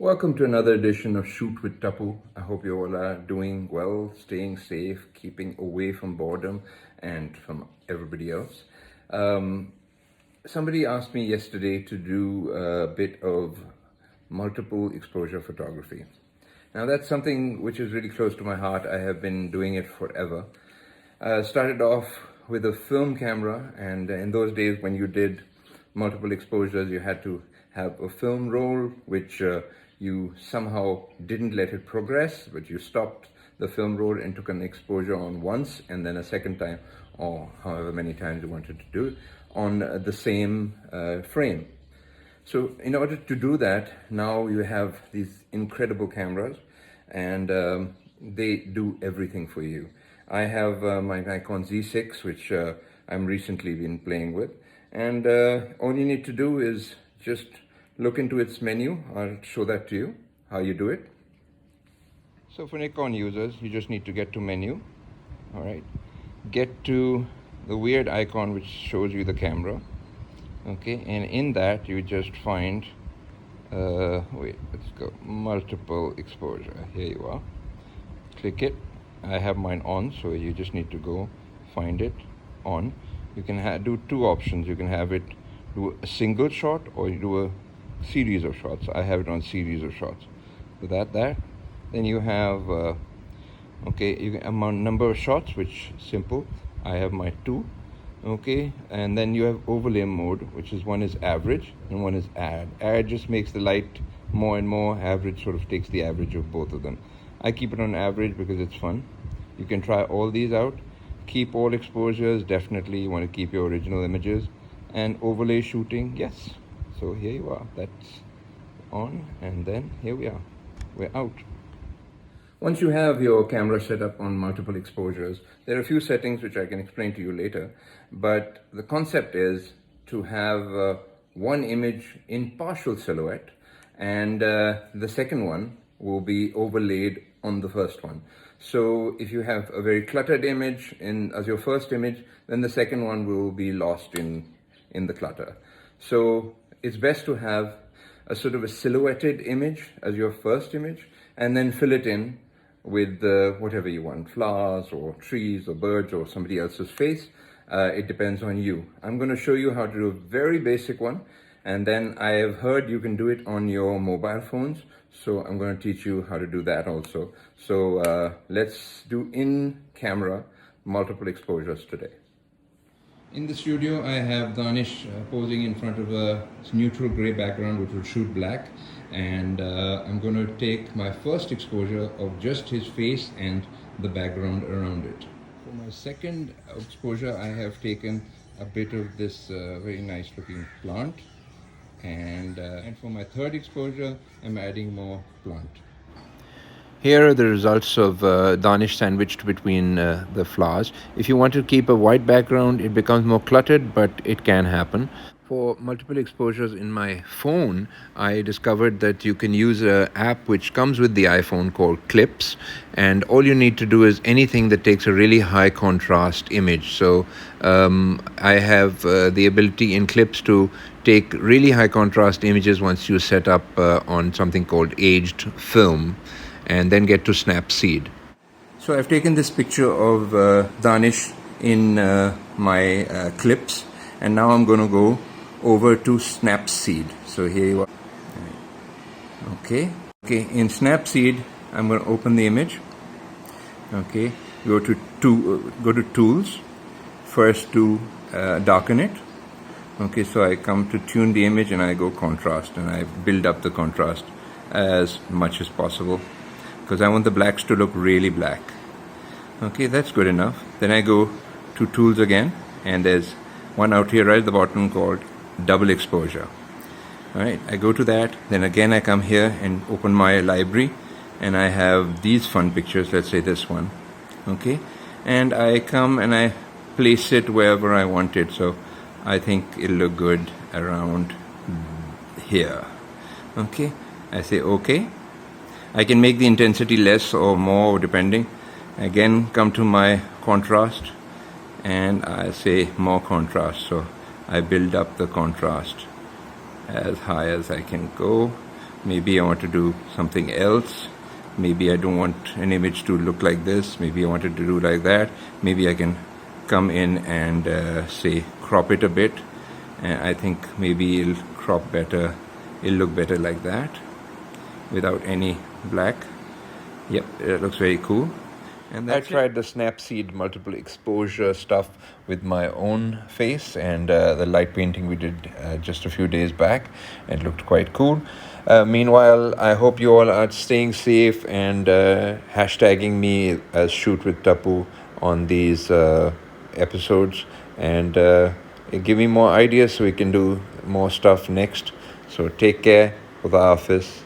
Welcome to another edition of Shoot with Tapu. I hope you all are doing well, staying safe, keeping away from boredom and from everybody else. Somebody asked me yesterday to do a bit of multiple exposure photography. Now that's something which is really close to my heart. I have been doing it forever. Started off with a film camera, and in those days when you did multiple exposures, you had to have a film roll, which you somehow didn't let it progress, but you stopped the film roll and took an exposure on once, and then a second time, or however many times you wanted to do it, on the same frame. So in order to do that, now you have these incredible cameras, and they do everything for you. I have my Nikon Z6, which I'm recently been playing with, and all you need to do is just look into its menu. I'll show that to you, how you do it. So for Nikon users, you just need to get to menu, all right? Get to the weird icon which shows you the camera, okay? And in that, you just find, wait, let's go, multiple exposure. Here you are. Click it. I have mine on, so you just need to go find it on. You can do two options. You can have it do a single shot, or you do a series of shots. I have it on series of shots. So that then you have okay, you can amount number of shots, which simple. I have my 2, okay, and then you have overlay mode, which is one is average and one is add just makes the light more and more. Average sort of takes the average of both of them. I keep it on average because it's fun. You can try all these out. Keep all exposures, definitely. You want to keep your original images. And overlay shooting, yes. So here you are, that's on, and then here we are, we're out. Once you have your camera set up on multiple exposures, there are a few settings which I can explain to you later, but the concept is to have one image in partial silhouette, and the second one will be overlaid on the first one. So if you have a very cluttered image as your first image, then the second one will be lost in the clutter. So it's best to have a sort of a silhouetted image as your first image, and then fill it in with whatever you want, flowers or trees or birds or somebody else's face. It depends on you. I'm going to show you how to do a very basic one, and then I have heard you can do it on your mobile phones, so I'm going to teach you how to do that also. So let's do in-camera multiple exposures today. In the studio, I have Danish posing in front of a neutral gray background which will shoot black, and I'm going to take my first exposure of just his face and the background around it. For my second exposure, I have taken a bit of this very nice looking plant, and for my third exposure, I'm adding more plant. Here are the results of Danish sandwiched between the flowers. If you want to keep a white background, it becomes more cluttered, but it can happen. For multiple exposures in my phone, I discovered that you can use an app which comes with the iPhone called Clips, and all you need to do is anything that takes a really high contrast image. So I have the ability in Clips to take really high contrast images once you set up on something called aged film, and then get to Snapseed. So I've taken this picture of Danish in my Clips, and now I'm going to go over to Snapseed. So here you are. Okay, in Snapseed, I'm going to open the image. Okay, go to Tools, first to darken it. Okay, so I come to tune the image and I go contrast, and I build up the contrast as much as possible, because I want the blacks to look really black. Okay, that's good enough. Then I go to Tools again, and there's one out here right at the bottom called Double Exposure. Alright, I go to that, then again I come here and open my library, and I have these fun pictures, let's say this one. Okay, and I come and I place it wherever I want it, so I think it'll look good around here. Okay, I say okay. I can make the intensity less or more depending. Again, come to my contrast, and I say more contrast. So I build up the contrast as high as I can go. Maybe I want to do something else. Maybe I don't want an image to look like this. Maybe I wanted to do like that. Maybe I can come in and say crop it a bit. And I think maybe it'll crop better. It'll look better like that without any black. Yep, it looks very cool. And I tried the Snapseed multiple exposure stuff with my own face and the light painting we did just a few days back. It looked quite cool. Meanwhile, I hope you all are staying safe and hashtagging me as Shoot with Tapu on these episodes and give me more ideas so we can do more stuff next. So take care. Khuda Hafiz.